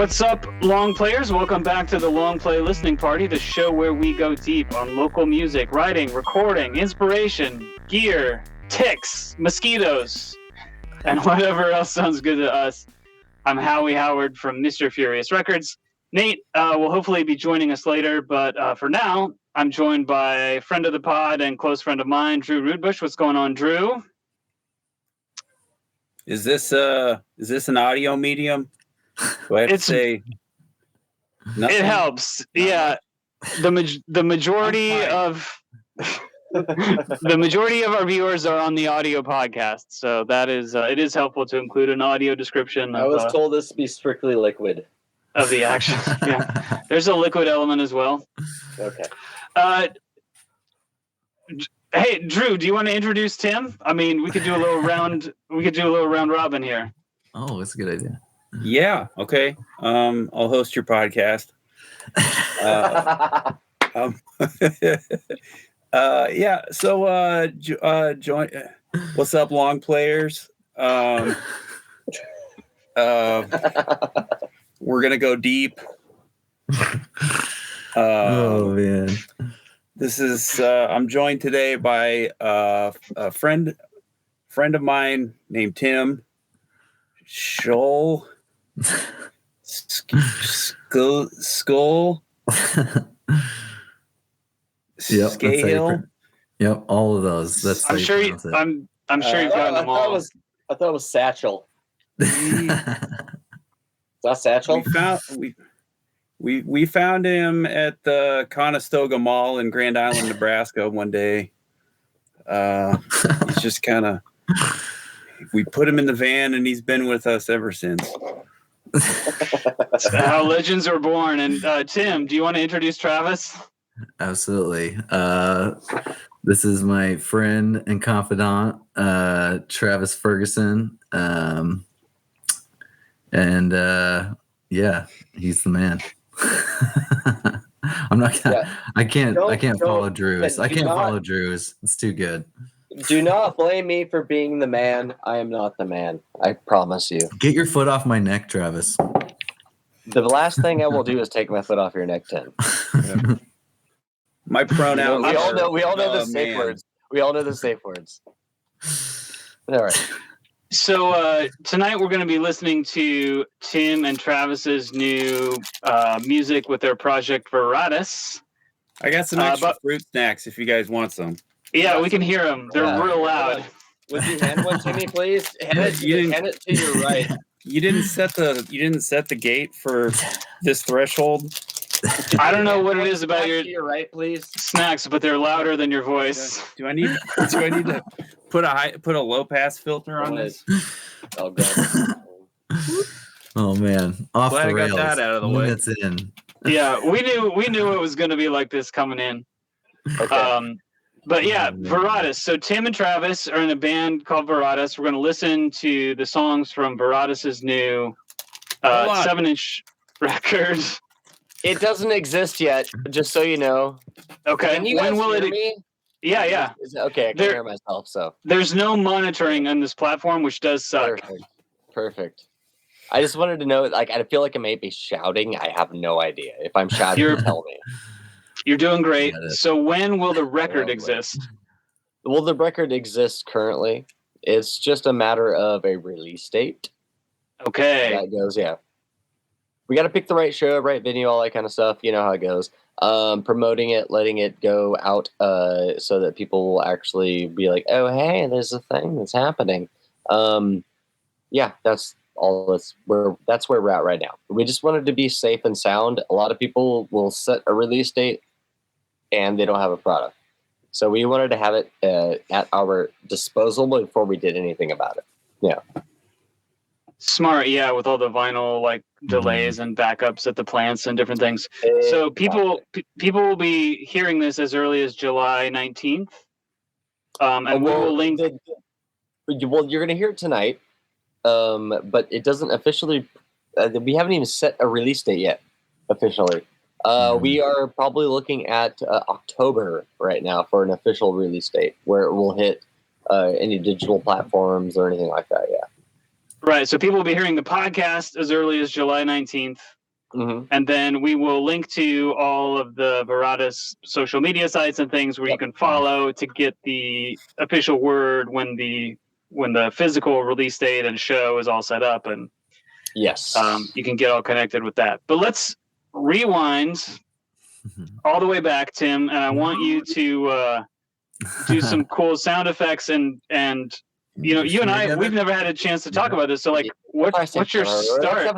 What's up, long players? Welcome back to the Long Play Listening Party, the show where we go deep on local music, writing, recording, inspiration, gear, ticks, mosquitoes, and whatever else sounds good to us. I'm Howie Howard from Mr. Furious Records. Nate will hopefully be joining us later, but for now, I'm joined by a friend of the pod and close friend of mine, Drew Rootbush. What's going on, Drew? Is this an audio medium? Do I have to say nothing? It helps. Yeah. The majority of the majority of our viewers are on the audio podcast, so that is it is helpful to include an audio description. I was told this to be strictly liquid of the action. Yeah, there's a liquid element as well. Okay. Hey, Drew, do you want to introduce Tim? I mean, we could do a little round. We could do a little round robin here. Oh, that's a good idea. Yeah. Okay. I'll host your podcast. Yeah. So, join. What's up, long players? We're gonna go deep. Oh man. This is. I'm joined today by a friend of mine named Tim Scholl. Skull. Yep, Scale. Yep, all of those. That's. I'm sure. I'm sure you've gotten them all. I thought it was Satchel. Is that Satchel? We found him at the Conestoga Mall in Grand Island, Nebraska one day. He's just kind of. We put him in the van, and he's been with us ever since. That's how legends are born. And Tim, do you want to introduce Travis? Absolutely. This is my friend and confidant, Travis Ferguson. Yeah, he's the man. I'm not gonna, Yeah. I can't follow Drew's. I can't follow Drew's. It's too good. Do not blame me for being the man. I am not the man. I promise you. Get your foot off my neck, Travis. The last thing I will do is take my foot off your neck, Tim. Yeah. My pronoun. We all know the safe words. We all know the safe words. All right. So tonight we're going to be listening to Tim and Travis's new music with their project Veradas. I got some extra fruit snacks if you guys want some. Yeah, we can hear them. They're real loud. Would you hand one to me, please? Hand it to your right. You didn't set the gate for this threshold. I don't know what it is about your right, please. Snacks, but they're louder than your voice. Do I need to put a low pass filter on this? Oh god. Oh man, off Glad the rails. I got that out of the way. Minutes in. Yeah, we knew it was going to be like this coming in. Okay. But yeah, Veradas. So Tim and Travis are in a band called Veradas. We're going to listen to the songs from Veradas' new 7-inch record. It doesn't exist yet, just so you know. Okay. When will it be? Yeah. Okay, I can hear myself, so. There's no monitoring on this platform, which does suck. Perfect. I just wanted to know, like, I feel like I may be shouting. I have no idea. If I'm shouting, tell me. You're doing great. So when will the record exist? Well, the record exists currently. It's just a matter of a release date. Okay. That goes, yeah. We got to pick the right show, right venue, all that kind of stuff. You know how it goes. Promoting it, letting it go out so that people will actually be like, oh, hey, there's a thing that's happening. Yeah, that's all. That's where we're at right now. We just wanted to be safe and sound. A lot of people will set a release date and they don't have a product. So we wanted to have it at our disposal before we did anything about it. Yeah. Smart, yeah, with all the vinyl like delays and backups at the plants and different things. So people will be hearing this as early as July 19th. And we will link. Well, you're going to hear it tonight, but it doesn't officially. We haven't even set a release date yet, officially. We are probably looking at October right now for an official release date, where it will hit any digital platforms or anything like that. Yeah. Right. So people will be hearing the podcast as early as July 19th. And then we will link to all of the Veradas social media sites and things where you can follow to get the official word when the physical release date and show is all set up, and yes, you can get all connected with that. But let's rewind all the way back, Tim, and I want you to do some cool sound effects and you and I, we've never had a chance to talk about this. So like, what's your start?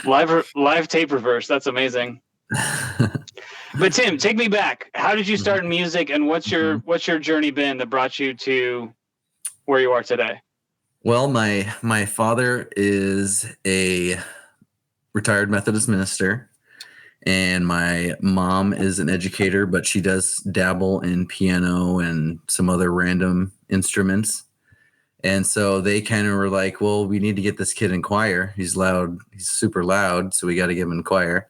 Live tape reverse. That's amazing. But Tim, take me back. How did you start in music, and what's your journey been that brought you to where you are today? Well, my father is a retired Methodist minister, and my mom is an educator, but she does dabble in piano and some other random instruments. And so they kind of were like, well, we need to get this kid in choir. He's loud. He's super loud. So we got to get him in choir.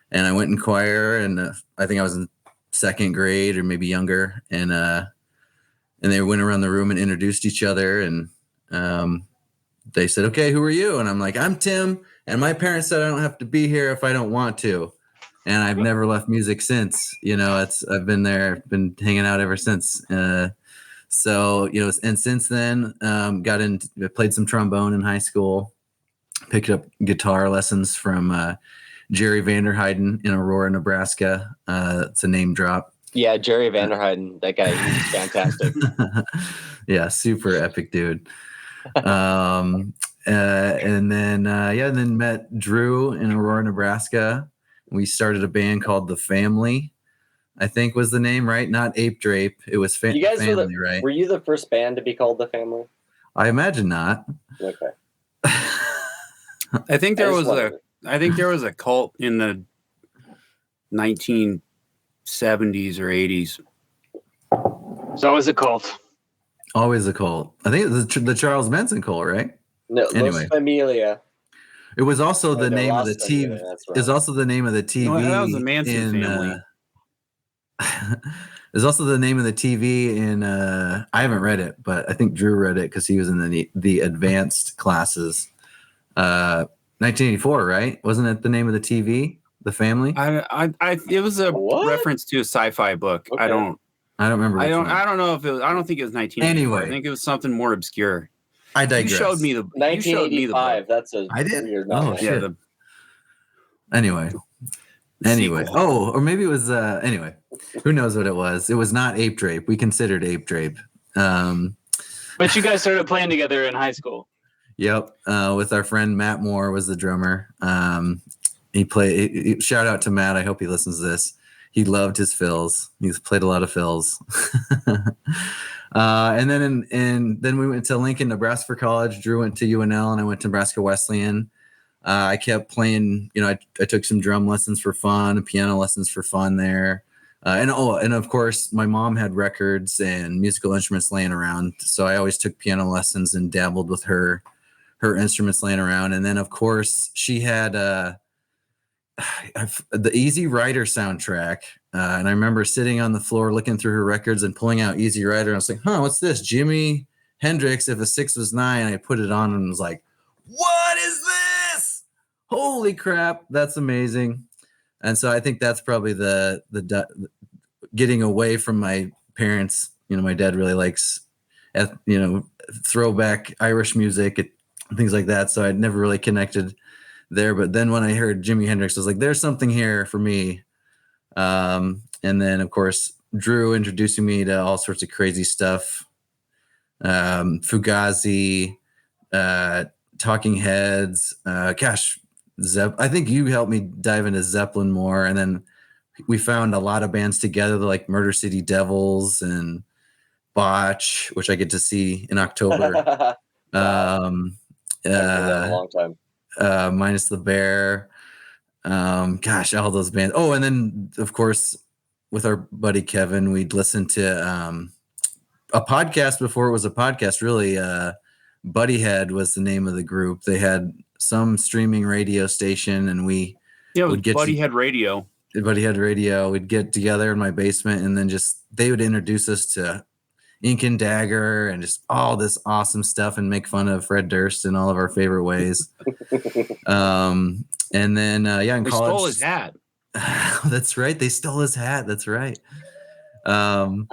And I went in choir, and I think I was in second grade or maybe younger. And they went around the room and introduced each other. And they said, okay, who are you? And I'm like, I'm Tim. And my parents said I don't have to be here if I don't want to. And I've never left music since. I've been there, been hanging out ever since. So, and since then, played some trombone in high school, picked up guitar lessons from Jerry Vanderheiden in Aurora, Nebraska. It's a name drop. Yeah, Jerry Vanderheiden, that guy, he's fantastic. Yeah, super epic dude. And then met Drew in Aurora, Nebraska. We started a band called The Family, I think was the name, right? Not Ape Drape. It was You guys Family, right? Were you the first band to be called The Family? I imagine not. Okay. I think there was a cult in the 1970s or 80s. It's always a cult. Always a cult. I think it was the Charles Manson cult, right? No, anyway. Los Familia. It was also the name of the TV. Right. It was also the name of the TV. No, that was the Manson family. There's also the name of the TV in. I haven't read it, but I think Drew read it because he was in the advanced classes. 1984, right? Wasn't it the name of the TV? The Family. It was a reference to a sci-fi book. Okay. I don't remember. I don't know if it was. I don't think it was 1984. Anyway, I think it was something more obscure. I digress. You showed me the 1985. That's a I did. weird Oh number. shit. Yeah, Anyway. Oh, or maybe it was. Anyway, who knows what it was? It was not Ape Drape. We considered Ape Drape. But you guys started playing together in high school. Yep. With our friend Matt Moore was the drummer. He played. Shout out to Matt. I hope he listens to this. He loved his fills. He's played a lot of fills. And then we went to Lincoln, Nebraska for college. Drew went to UNL, and I went to Nebraska Wesleyan. I kept playing. I took some drum lessons for fun, piano lessons for fun there. And of course, my mom had records and musical instruments laying around, so I always took piano lessons and dabbled with her instruments laying around. And then, of course, she had the Easy Rider soundtrack. And I remember sitting on the floor looking through her records and pulling out Easy Rider. And I was like, what's this? Jimi Hendrix, If a Six Was Nine. I put it on and was like, what is this? Holy crap. That's amazing. And so I think that's probably the getting away from my parents. My dad really likes, throwback Irish music and things like that. So I'd never really connected there. But then when I heard Jimi Hendrix, I was like, there's something here for me. And then, of course, Drew introducing me to all sorts of crazy stuff. Fugazi, Talking Heads. I think you helped me dive into Zeppelin more. And then we found a lot of bands together, like Murder City Devils and Botch, which I get to see in October. A long time. Minus the Bear. All those bands. Oh, and then of course with our buddy Kevin, we'd listen to a podcast before it was a podcast, really. Buddyhead was the name of the group. They had some streaming radio station, and we would get Buddyhead Radio. Buddyhead Radio. We'd get together in my basement, and then they would introduce us to Ink and Dagger and just all this awesome stuff and make fun of Fred Durst in all of our favorite ways. And then, in We college. stole his hat. That's right. They stole his hat. That's right. And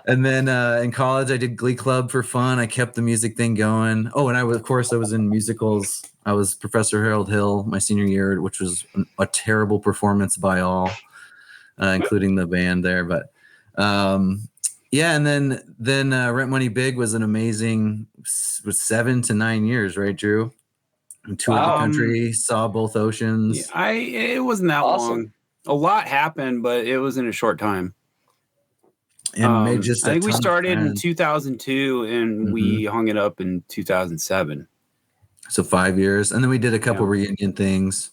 then in college, I did Glee Club for fun. I kept the music thing going. Oh, and I was in musicals. I was Professor Harold Hill my senior year, which was a terrible performance by all, including the band there. But and then Rent Money Big was an amazing, was 7 to 9 years, right, Drew? And toured the country, saw both oceans. Yeah, it wasn't that long. A lot happened, but it was in a short time. And made just I think we ton of started in friends. 2002 and we hung it up in 2007. So 5 years, and then we did a couple reunion things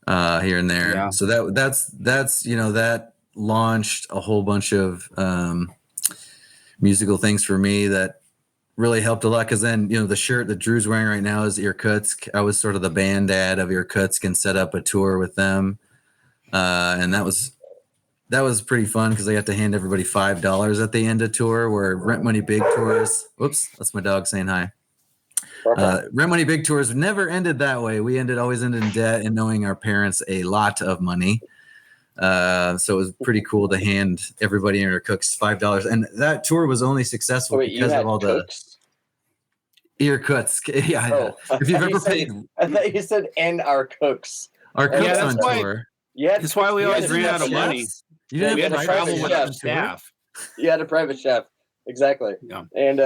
here and there. Yeah. So that's that launched a whole bunch of musical things for me that really helped a lot. Because then the shirt that Drew's wearing right now is Irkutsk. I was sort of the band dad of Irkutsk and set up a tour with them, and that was pretty fun because I got to hand everybody $5 at the end of tour. Where Rent Money Big tours. Whoops, that's my dog saying hi. Rent Money Big tours never ended that way. We always ended in debt and knowing our parents a lot of money. So it was pretty cool to hand everybody in Irkutsk $5. And that tour was only successful because of all the Irkutsk. Yeah. Oh. If you've ever paid, I thought you said "and our cooks." our cooks that's on why- tour. Yeah, That's why we always ran out of money. You didn't We had have to private travel with chef our tour? staff. You had a private chef, exactly. Yeah. And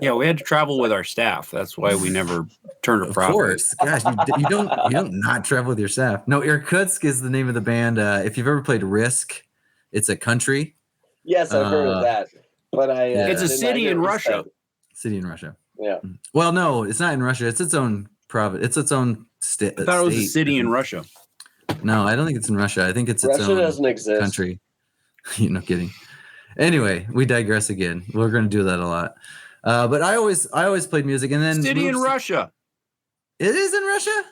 Yeah, we had to travel with our staff. That's why we never turned a Of profit. course, gosh, you don't not travel with your staff. No, Irkutsk is the name of the band. If you've ever played Risk, it's a country. yes, I've heard of that, but It's a did not city hear in what you Russia. said. City in Russia. Yeah. Well, no, it's not in Russia. It's its own province. It's its own state. I thought it was a city in Russia. No, I don't think it's in Russia. I think it's its Russia own doesn't exist. country. You're not kidding. Anyway, we digress again. We're going to do that a lot. But I always played music, and then City in Russia. It is in Russia.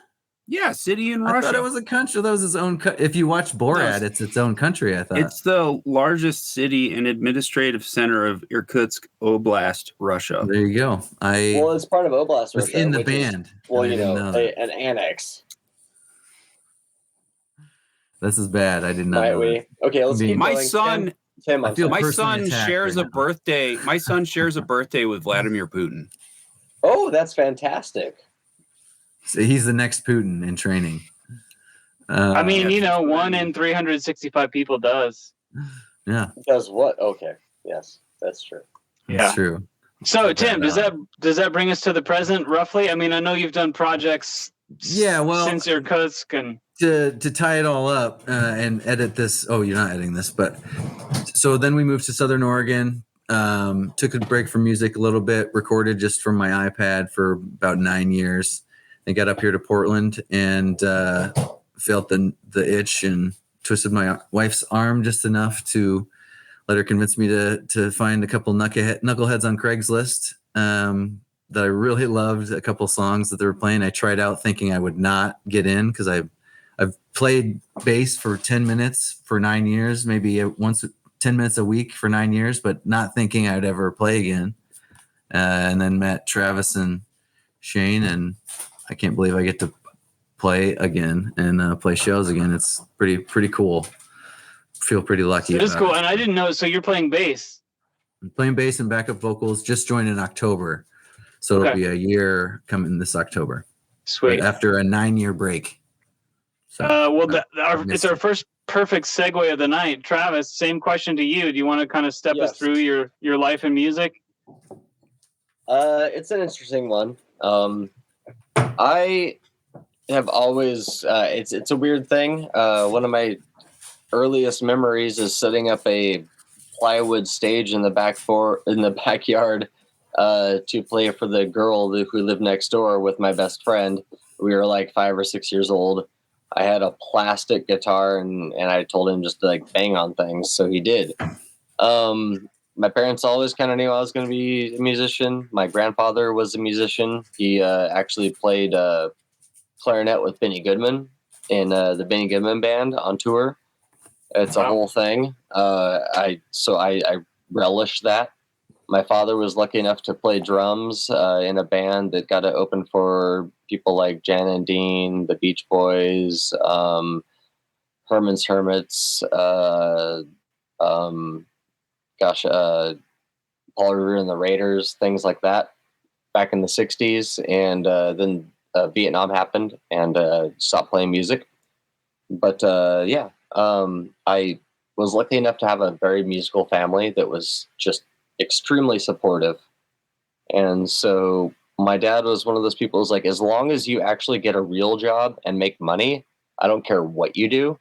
Yeah, city in I Russia. thought it was a country. That was its own. If you watch Borat, No, it's its own country. I thought It's the largest city and administrative center of Irkutsk Oblast, Russia. There you go. Well, it's part of Oblast was Russia. in the which is, band. well, and I you didn't know, that. an annex. This is bad. I did not. Might know we? that. Okay, let's keep My going. son, Tim, I I'm feel sorry. my personally son attacked shares right a now. birthday. My son shares a birthday with Vladimir Putin. Oh, that's fantastic. So he's the next Putin in training. I mean, 1 in 365 people does. Yeah, Does what? Okay. Yes, that's true. that's true. So, Check Tim, that does that bring us to the present roughly? I mean, I know you've done projects Yeah, well, since Irkutsk and to tie it all up and edit this. Oh, you're not editing this, but so then we moved to Southern Oregon. Took a break from music a little bit, recorded just from my iPad for about 9 years. I got up here to Portland and felt the itch and twisted my wife's arm just enough to let her convince me to find a couple knuckleheads on Craigslist that I really loved. A couple songs that they were playing. I tried out thinking I would not get in because I've played bass for 10 minutes for 9 years, maybe once 10 minutes a week for 9 years, but not thinking I'd ever play again. And then met Travis and Shane, and I can't believe I get to play again and play shows again. It's pretty cool. Feel pretty lucky. it is about cool. it. And I didn't know. So you're playing bass. I'm playing bass and backup vocals. Just joined in October, so it'll Okay. be a year coming this October. Sweet. After a 9-year break. So It's our first perfect segue of the night. Travis, same question to you. Do you want to kind of step us Yes. through your life in music? It's an interesting one. I have always it's a weird thing. One of my earliest memories is setting up a plywood stage in the backyard to play for the girl who lived next door with my best friend. We were like 5 or 6 years old. I had a plastic guitar and I told him just to like bang on things, so he did. My parents always kind of knew I was going to be a musician. My grandfather was a musician. He actually played clarinet with Benny Goodman in the Benny Goodman band on tour. It's a whole thing. I relish that. My father was lucky enough to play drums in a band that got to open for people like Jan and Dean, the Beach Boys, Herman's Hermits, um, Paul Revere and the Raiders, things like that, back in the 60s. And then Vietnam happened and stopped playing music. But I was lucky enough to have a very musical family that was just extremely supportive. And so my dad was one of those people who's like, as long as you actually get a real job and make money, I don't care what you do.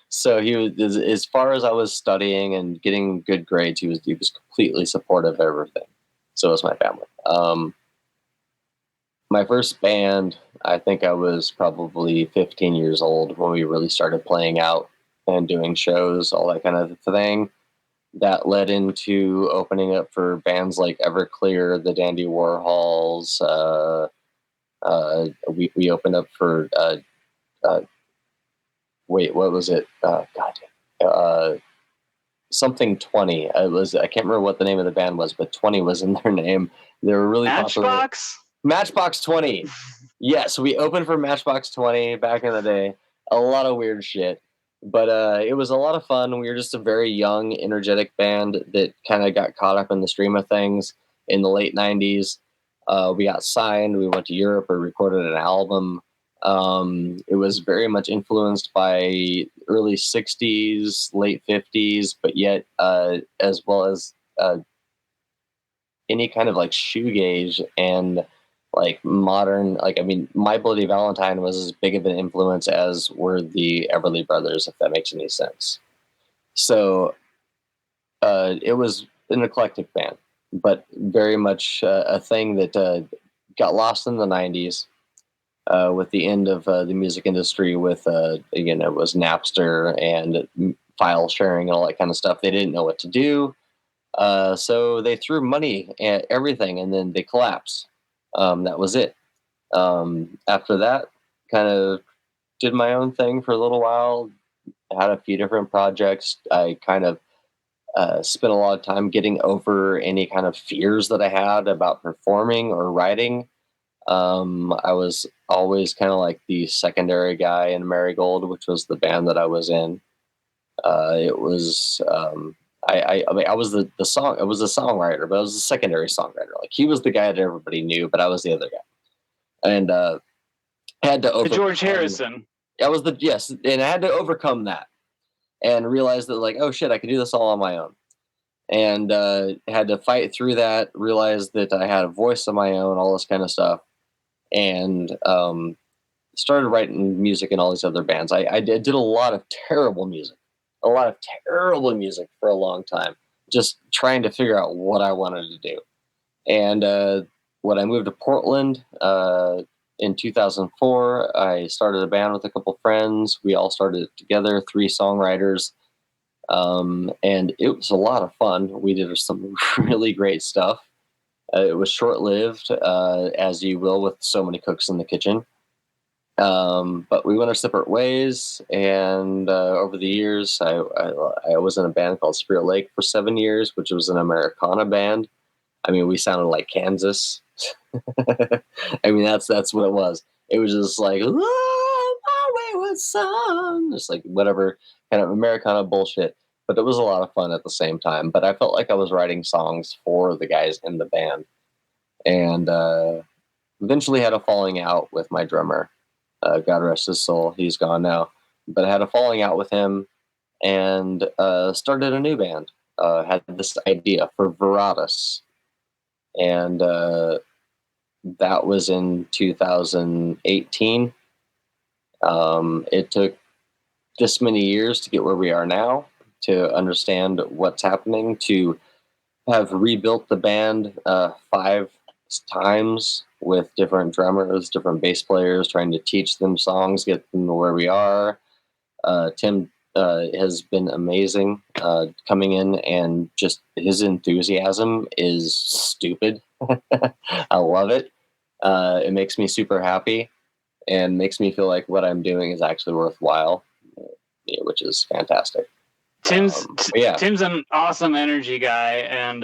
So he was, as far as I was studying and getting good grades, he was completely supportive of everything. So was my family. My first band, I think I was probably 15 years old when we really started playing out and doing shows, all that kind of thing. That led into opening up for bands like Everclear, the Dandy Warhols. We opened up for wait, what was it? Something 20. I can't remember what the name of the band was, but 20 was in their name. They were really popular. Matchbox 20. Yes, we opened for Matchbox 20 back in the day. A lot of weird shit. But it was a lot of fun. We were just a very young, energetic band that kind of got caught up in the stream of things in the late 90s. We got signed. We went to Europe. We recorded an album. It was very much influenced by early 60s, late 50s, but yet as well as any kind of like shoegaze and like modern, like, I mean, My Bloody Valentine was as big of an influence as were the Everly Brothers, if that makes any sense. So it was an eclectic band, but very much a thing that got lost in the 90s with the end of the music industry with, it was Napster and file sharing and all that kind of stuff. They didn't know what to do. So they threw money at everything and then they collapsed. That was it. After that, kind of did my own thing for a little while, had a few different projects. I kind of spent a lot of time getting over any kind of fears that I had about performing or writing. I was always kind of like the secondary guy in Marigold, which was the band that I was in. It was, I was the song. I was a songwriter, but I was a secondary songwriter. Like he was the guy that everybody knew, but I was the other guy, and had to overcome. George Harrison. I was yes, and I had to overcome that and realize that like, oh shit, I can do this all on my own, and had to fight through that. Realized that I had a voice of my own, all this kind of stuff, and started writing music in all these other bands. I did a lot of terrible music. A lot of terrible music for a long time, just trying to figure out what I wanted to do. And when I moved to Portland in 2004, I started a band with a couple friends. We all started together, 3 songwriters, and it was a lot of fun. We did some really great stuff. It was short-lived, as you will with so many cooks in the kitchen. But we went our separate ways, and over the years, I was in a band called Spirit Lake for 7 years, which was an Americana band. I mean, we sounded like Kansas. I mean, that's what it was. It was just like, oh, my wayward son, just like whatever kind of Americana bullshit. But it was a lot of fun at the same time. But I felt like I was writing songs for the guys in the band, and eventually had a falling out with my drummer. God rest his soul. He's gone now. But I had a falling out with him and started a new band. Had this idea for Veradas. And that was in 2018. It took this many years to get where we are now, to understand what's happening, to have rebuilt the band 5 times with different drummers, different bass players, trying to teach them songs, get them to where we are. Tim has been amazing coming in, and just his enthusiasm is stupid. I love it. It makes me super happy and makes me feel like what I'm doing is actually worthwhile, which is fantastic. Tim's an awesome energy guy, and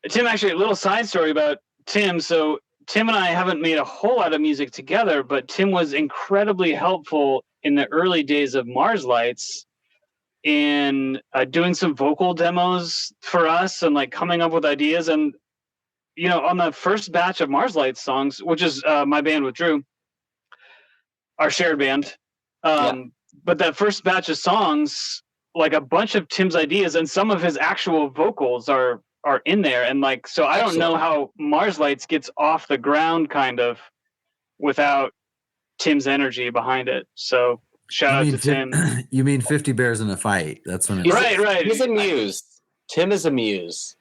Tim, actually, a little side story about Tim. So Tim and I haven't made a whole lot of music together, but Tim was incredibly helpful in the early days of Mars Lights in doing some vocal demos for us and like coming up with ideas. And on the first batch of Mars Lights songs, which is my band with Drew, our shared band, but that first batch of songs, like a bunch of Tim's ideas and some of his actual vocals are in there. And like, so I don't know how Mars Lights gets off the ground kind of without Tim's energy behind it. So shout out to Tim. You mean 50 Bears in a Fight? That's when it's right. He's a muse. Tim is a muse.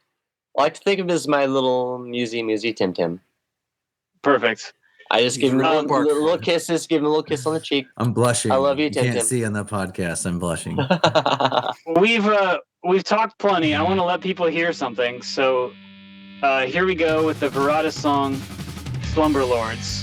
I like to think of him as my little musey Tim. Perfect. I just give him little kisses, give him a little kiss on the cheek. I'm blushing. I love you, Tim. You can't see on the podcast. I'm blushing. We've talked plenty. I want to let people hear something. So here we go with the Veradas song, Slumber Lords.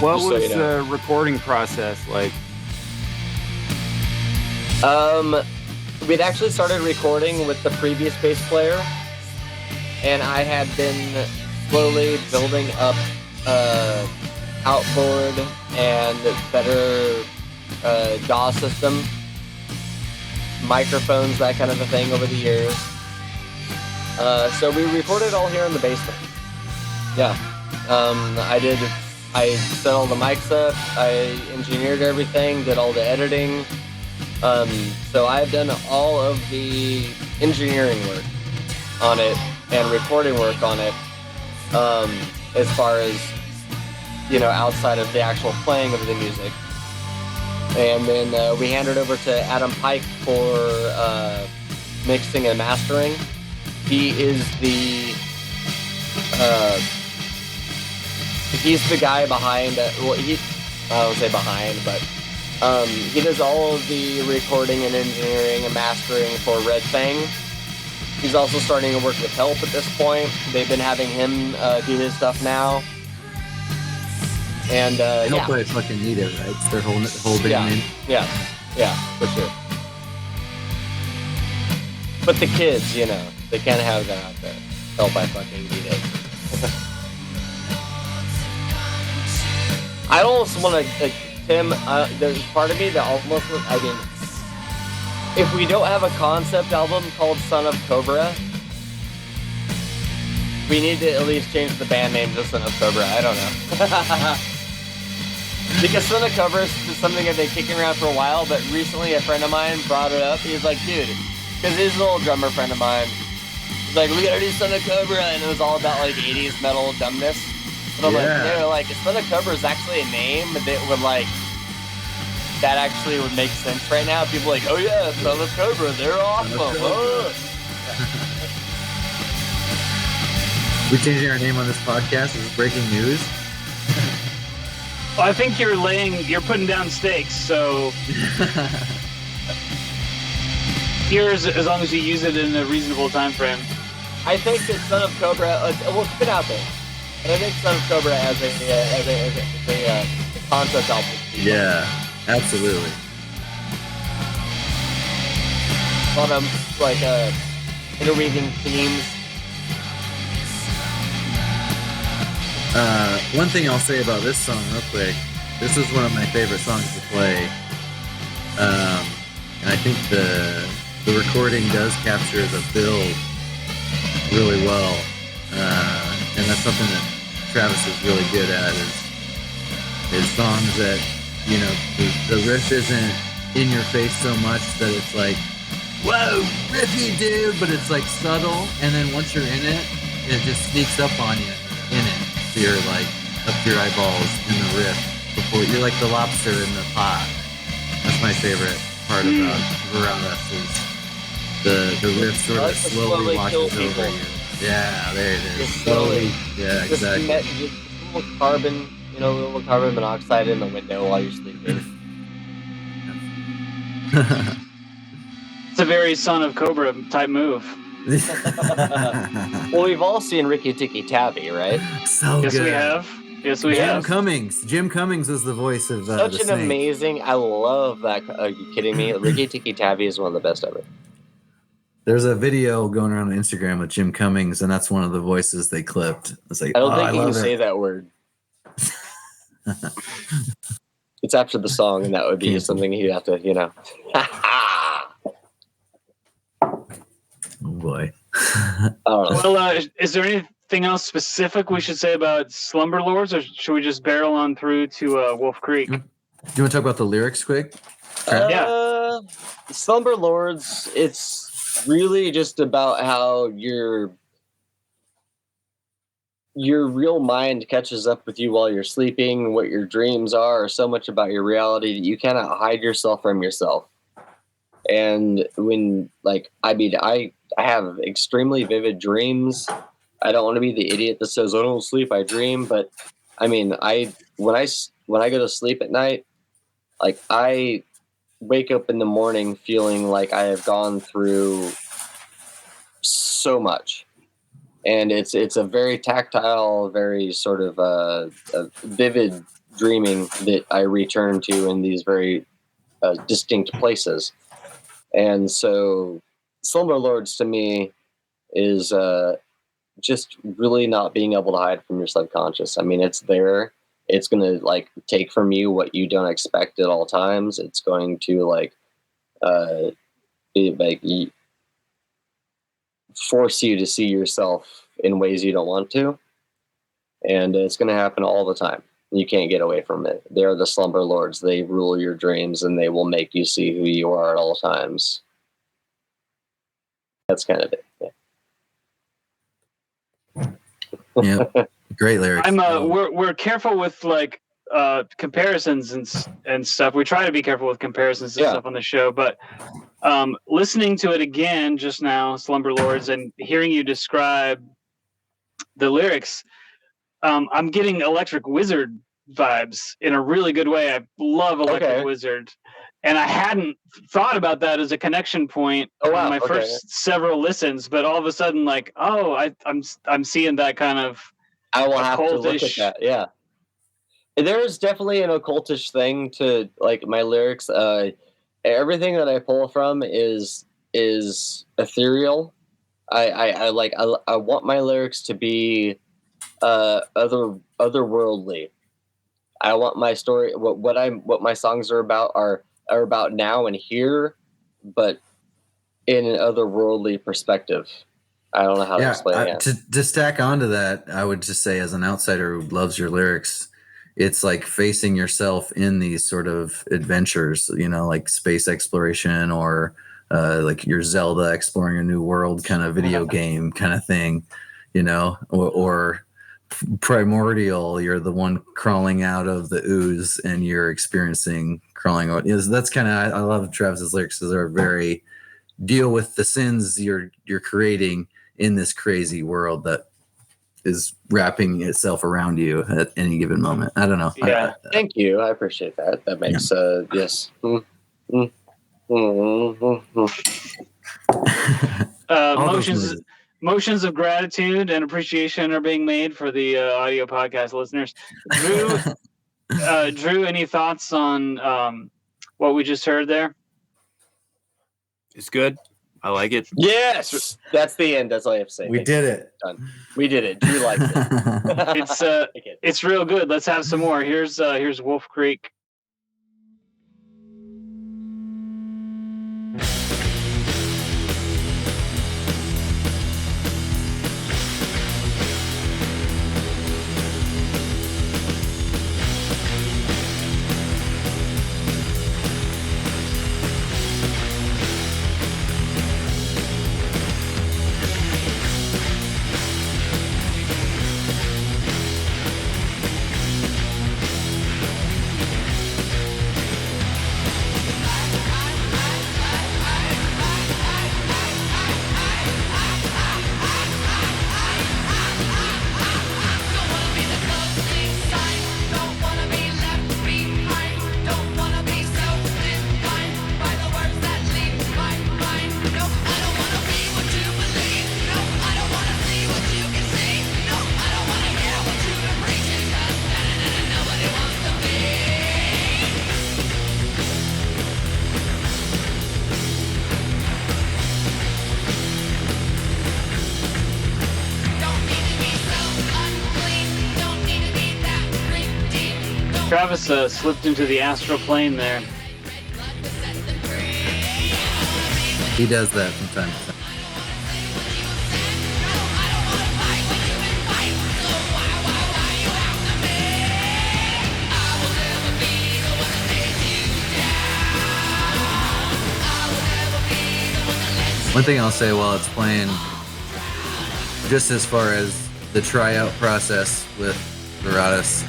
What was the recording process like? We'd actually started recording with the previous bass player, and I had been slowly building up outboard and better DAW system, microphones, that kind of a thing over the years. So we recorded all here in the basement. Yeah. I set all the mics up, I engineered everything, did all the editing. So I've done all of the engineering work on it and recording work on it, as far as, outside of the actual playing of the music. And then we handed over to Adam Pike for mixing and mastering. He is he's the guy behind, I won't say behind, but he does all of the recording and engineering and mastering for Red Fang. He's also starting to work with Help at this point. They've been having him do his stuff now. And Help I fucking need it, right? It's their whole band name. Yeah, for sure. But the kids, they can't have that out there. Help I fucking need it. I almost want to, Tim, there's part of me that almost, if we don't have a concept album called Son of Cobra, we need to at least change the band name to Son of Cobra. I don't know. Because Son of Cobra is something that they've been kicking around for a while, but recently a friend of mine brought it up. He was like, dude, because he's an old drummer friend of mine. He's like, we gotta do Son of Cobra, and it was all about like 80s metal dumbness. And I'm like, Son of Cobra is actually a name that would that actually would make sense right now. People are like, oh yeah, Son of Cobra, they're awesome. We're changing our name on this podcast. This is breaking news. Well, I think you're putting down stakes, so here's as long as you use it in a reasonable time frame. I think that Son of Cobra, we'll keep it out there. And I think Son of Cobra as a concept album. Yeah, absolutely. A lot of interweaving themes. One thing I'll say about this song real quick, this is one of my favorite songs to play. And I think the recording does capture the build really well. And that's something that Travis is really good at, is songs that, the riff isn't in your face so much that it's like, whoa, riffy dude, but it's like subtle, and then once you're in it, it just sneaks up on you in it. So you're like up to your eyeballs in the riff before you're like the lobster in the pot. That's my favorite part about Veradas is the riff sort of slowly washes over you. Yeah, there it is. Just Slowly. Yeah, Just exactly. little carbon, little carbon monoxide in the window while you're sleeping. It's a very Son of Cobra type move. Well, we've all seen Ricky Tikki Tavi, right? So Yes, good. we have. Yes, we Jim have. Cummings. Jim Cummings was the voice of Such the an snake. amazing. I love that. Are you kidding me? Ricky Tikki Tavi is one of the best ever. There's a video going around on Instagram with Jim Cummings, and that's one of the voices they clipped. It's like, I don't think I you can love say it. that word. It's after the song, and that would be Cancel. something you'd have to, Oh boy. I don't know. Well, is there anything else specific we should say about Slumber Lords, or should we just barrel on through to Wolf Creek? Do you want to talk about the lyrics quick? Yeah. Slumber Lords, it's really just about how your real mind catches up with you while you're sleeping. What your dreams are so much about your reality that you cannot hide yourself from yourself. And when, I have extremely vivid dreams. I don't want to be the idiot that says, I don't sleep, I dream. But I mean, when I go to sleep at night, I wake up in the morning feeling like I have gone through so much. And it's a very tactile, very sort of a vivid dreaming that I return to in these very distinct places. And so Slumber Lords to me is just really not being able to hide from your subconscious. I mean, it's there. It's going to take from you what you don't expect at all times. It's going to force you to see yourself in ways you don't want to. And it's going to happen all the time. You can't get away from it. They're the Slumber Lords. They rule your dreams, and they will make you see who you are at all times. That's kind of it. Yeah. Great lyrics. We're careful with comparisons and stuff. We try to be careful with comparisons and stuff on the show, but listening to it again just now, Slumber Lords, and hearing you describe the lyrics, I'm getting Electric Wizard vibes in a really good way. I love Electric Wizard, and I hadn't thought about that as a connection point on my first several listens. But all of a sudden, I'm seeing that kind of. I will have to look at that. Yeah, there's definitely an occultish thing to my lyrics. Everything that I pull from is ethereal. I want my lyrics to be otherworldly. I want my story, what my songs are about now and here, but in an otherworldly perspective. I don't know how to explain it. To stack onto that, I would just say, as an outsider who loves your lyrics, it's like facing yourself in these sort of adventures, like space exploration or like your Zelda exploring a new world kind of video game kind of thing, or primordial, you're the one crawling out of the ooze and you're experiencing crawling out. That's kind of, I love Travis's lyrics because they're very deal with the sins you're creating in this crazy world that is wrapping itself around you at any given moment. I don't know. Yeah. Thank you. I appreciate that. That makes yes. Motions of gratitude and appreciation are being made for the audio podcast listeners. Drew, any thoughts on what we just heard there? It's good. I like it. Yes, that's the end. That's all I have to say. We did it. Done. We did it. Drew liked it. It's real good. Let's have some more. Here's Wolf Creek. Travis slipped into the astral plane there. He does that from time to time. One thing I'll say while it's playing, just as far as the tryout process with Veradas,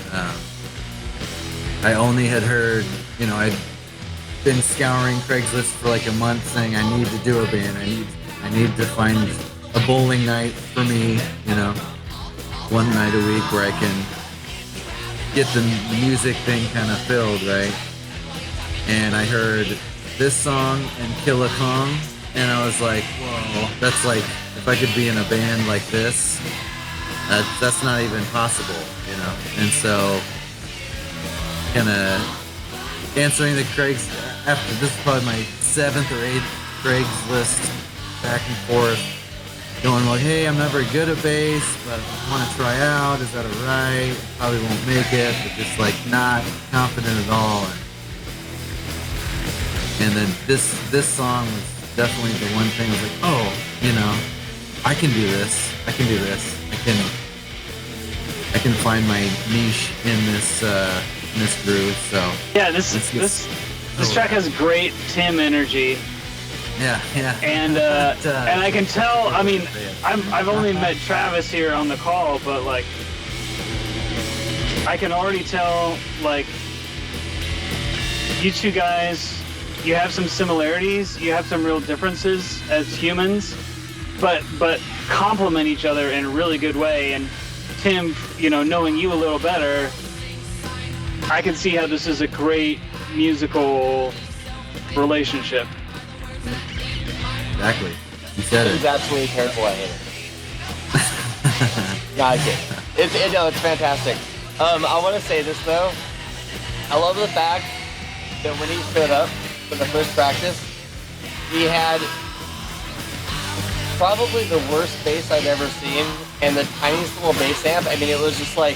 I only had heard, I'd been scouring Craigslist for like a month saying I need to do a band. I need to find a bowling night for me, one night a week where I can get the music thing kind of filled, right? And I heard this song and Kill a Kong, and I was like, whoa, that's like, if I could be in a band like this, that's not even possible, And so, kind of answering the after this is probably my 7th or 8th Craigslist back and forth, going like, hey, I'm not very good at bass, but I want to try out. Is that alright? Probably won't make it, but just like not confident at all. And then this song was definitely the one thing I was like, oh, I can do this. I can find my niche in this groove. So yeah, this track has great Tim energy. Yeah. And I can tell. I mean, I've only met Travis here on the call, but like, I can already tell, like, you two guys, you have some similarities, you have some real differences as humans, but complement each other in a really good way. And Tim, knowing you a little better, I can see how this is a great musical relationship. Exactly. You said it. It's absolutely terrible. I hate it. No, I kid. It's fantastic. I want to say this though. I love the fact that when he showed up for the first practice, he had probably the worst bass I've ever seen, and the tiniest little bass amp. I mean, it was just like,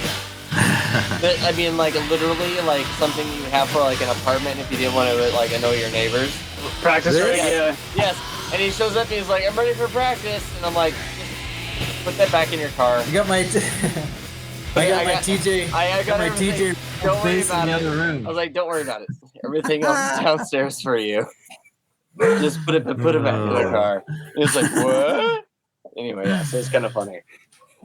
literally like something you would have for like an apartment if you didn't want to like annoy your neighbors. Practice, right? Yeah. Yes. And he shows up and he's like, I'm ready for practice. And I'm like, just put that back in your car. I got my TJ. I got my TJ. Don't worry about it. Room. I was like, don't worry about it. Everything else is downstairs for you. Just put it back in the car. And it's like, what? Anyway, yeah, so it's kind of funny.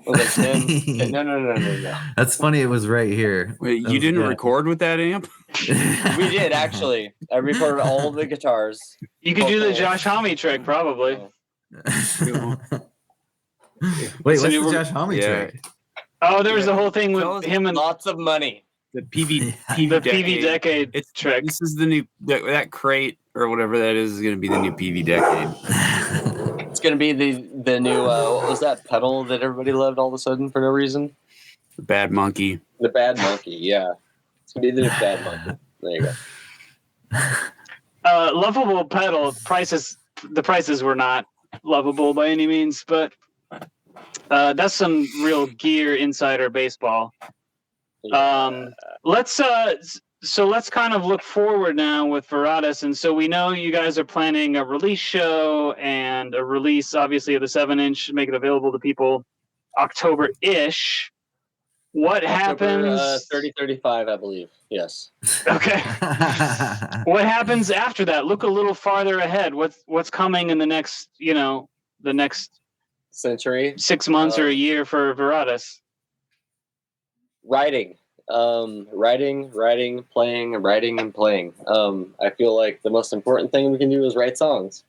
I was like, Tim, no. That's funny. It was right here. Wait, you didn't record with that amp? We did, actually. I recorded all the guitars. You could do the Josh Homme trick, probably. Wait, what's the Josh Homme trick? Oh, there was the whole thing with him and lots of money. The PV decade trick. This is the new that crate or whatever that is going to be the new PV decade. It's going to be the new what was that pedal that everybody loved all of a sudden for no reason? The Bad Monkey. The Bad Monkey, yeah. It's going to be the new Bad Monkey. There you go. Lovable pedal prices. The prices were not lovable by any means, but that's some real gear insider baseball. Let's kind of look forward now with Veradas, and so we know you guys are planning a release show and a release, obviously, of the 7-inch, make it available to people October-ish. What happens? 30-35, I believe. Yes. Okay. What happens after that? Look a little farther ahead. What's coming in the next, the next century, 6 months or a year for Veradas? Writing, playing. I feel like the most important thing we can do is write songs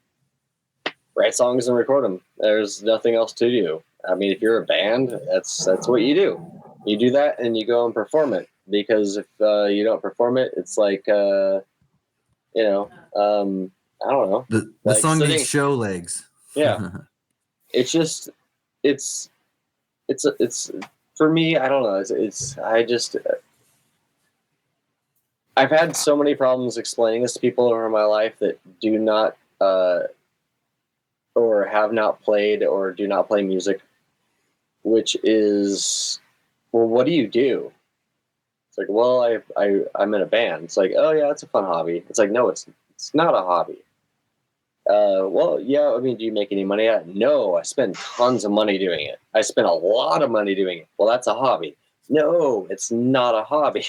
and record them. There's nothing else to do. I mean, if you're a band, that's what you do. You do that and you go and perform it, because if you don't perform it, it's like, I don't know. The like song needs show legs. Yeah. It's for me, I don't know. I've had so many problems explaining this to people over my life that do not, or have not played or do not play music, which is, well, what do you do? It's like, well, I'm in a band. It's like, oh yeah, it's a fun hobby. It's like, no, it's not a hobby. Well, yeah, I mean, do you make any money at it? No, I spend tons of money doing it. I spend a lot of money doing it. Well, that's a hobby. No, it's not a hobby.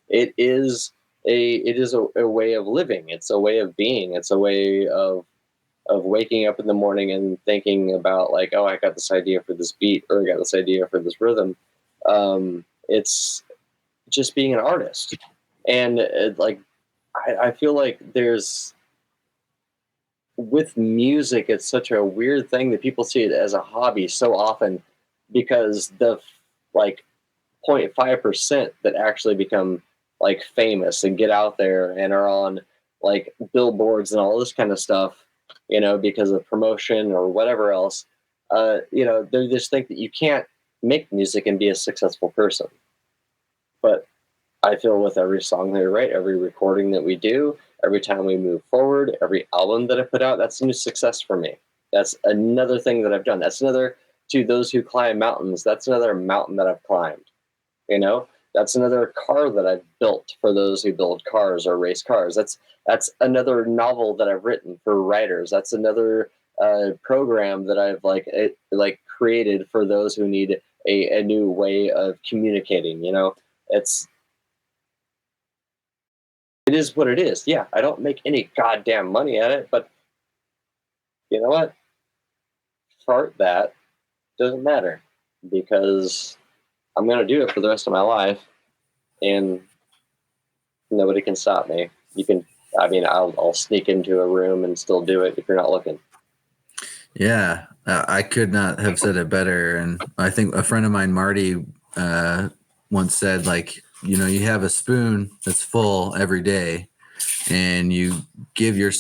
It is a way of living. It's a way of being. It's a way of waking up in the morning and thinking about like, oh, I got this idea for this beat, or I got this idea for this rhythm. It's just being an artist. And I feel like with music, it's such a weird thing that people see it as a hobby so often, because the like 0.5% that actually become like famous and get out there and are on like billboards and all this kind of stuff, because of promotion or whatever else, they just think that you can't make music and be a successful person. But I feel with every song that we write, every recording that we do, every time we move forward, every album that I put out, that's a new success for me. That's another thing that I've done. That's another, to those who climb mountains, that's another mountain that I've climbed. That's another car that I've built for those who build cars or race cars. That's another novel that I've written for writers. That's another program that I've created for those who need a new way of communicating. It is what it is. Yeah, I don't make any goddamn money at it, but you know what? Fart that. Doesn't matter, because I'm going to do it for the rest of my life, and nobody can stop me. I'll sneak into a room and still do it if you're not looking. Yeah, I could not have said it better. And I think a friend of mine, Marty, once said, like, you have a spoon that's full every day, and you give a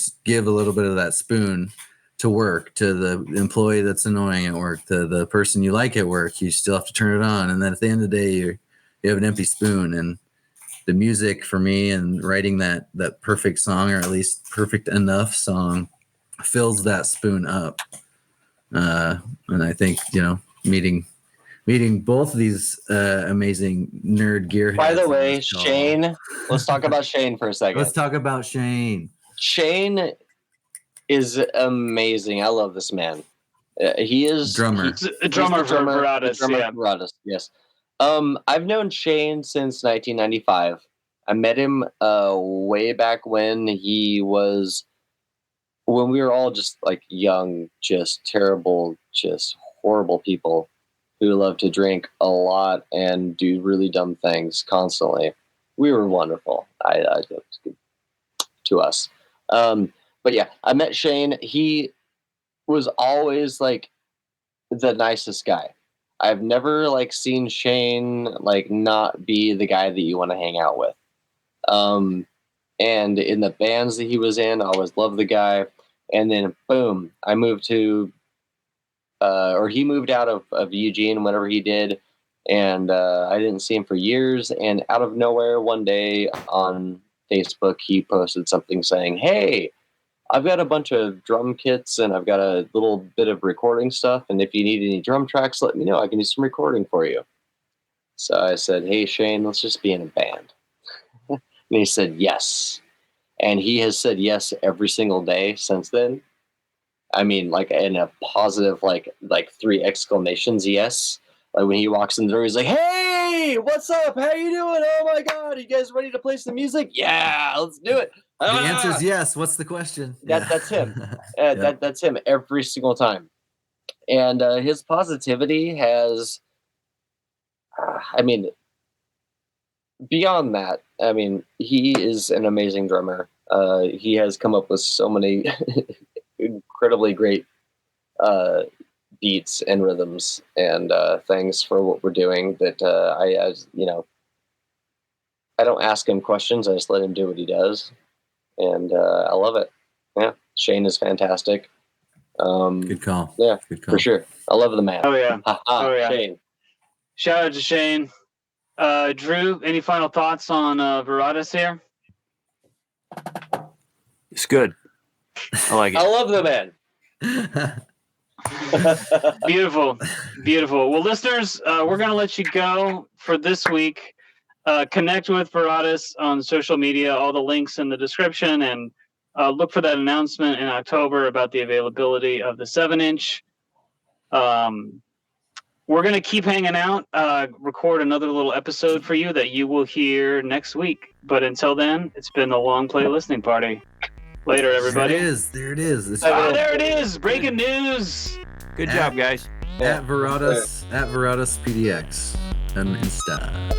little bit of that spoon to work, to the employee that's annoying at work, to the person you like at work. You still have to turn it on, and then at the end of the day, you have an empty spoon. And the music for me, and writing that perfect song, or at least perfect enough song, fills that spoon up. And I think meeting both of these amazing nerd gearheads. By the way, Shane, let's talk about Shane for a second. Let's talk about Shane. Shane is amazing. I love this man. He is drummer for Veradas. Yeah. Veradas, yes. I've known Shane since 1995. I met him way back when we were all just like young, just terrible, just horrible people who love to drink a lot and do really dumb things constantly. We were wonderful. I to us. But yeah, I met Shane. He was always like the nicest guy. I've never seen Shane not be the guy that you want to hang out with. And in the bands that he was in, I always loved the guy. And then boom, I moved to, or he moved out of Eugene whenever he did. And I didn't see him for years. And out of nowhere, one day on Facebook, he posted something saying, "Hey, I've got a bunch of drum kits and I've got a little bit of recording stuff. And if you need any drum tracks, let me know. I can do some recording for you." So I said, "Hey, Shane, let's just be in a band." And he said, yes. And he has said yes every single day since then. I mean, in a positive, 3 exclamations, yes. Like when he walks in the door, he's like, "Hey, what's up? How you doing? Oh my God, are you guys ready to play some music? Yeah, let's do it." The answer is yes. What's the question? That's him. That's him every single time. And his positivity has, beyond that, he is an amazing drummer. He has come up with so many incredibly great beats and rhythms and things for what we're doing that I don't ask him questions. I just let him do what he does. And I love it. Yeah, Shane is fantastic. Good call. Yeah, good call. For sure. I love the man. Oh yeah. Oh yeah. Shane. Shout out to Shane. Drew, any final thoughts on Veradas here? It's good. I like it. I love the man. Beautiful. Well, listeners, we're going to let you go for this week. connect with Veradas on social media. All the links in the description, and look for that announcement in October about the availability of the 7-inch. We're going to keep hanging out, record another little episode for you that you will hear next week. But until then, it's been the Long Play Listening Party. Later, everybody. There it is. It's There it is. Breaking news. Good job, guys. at Veradas PDX on Insta.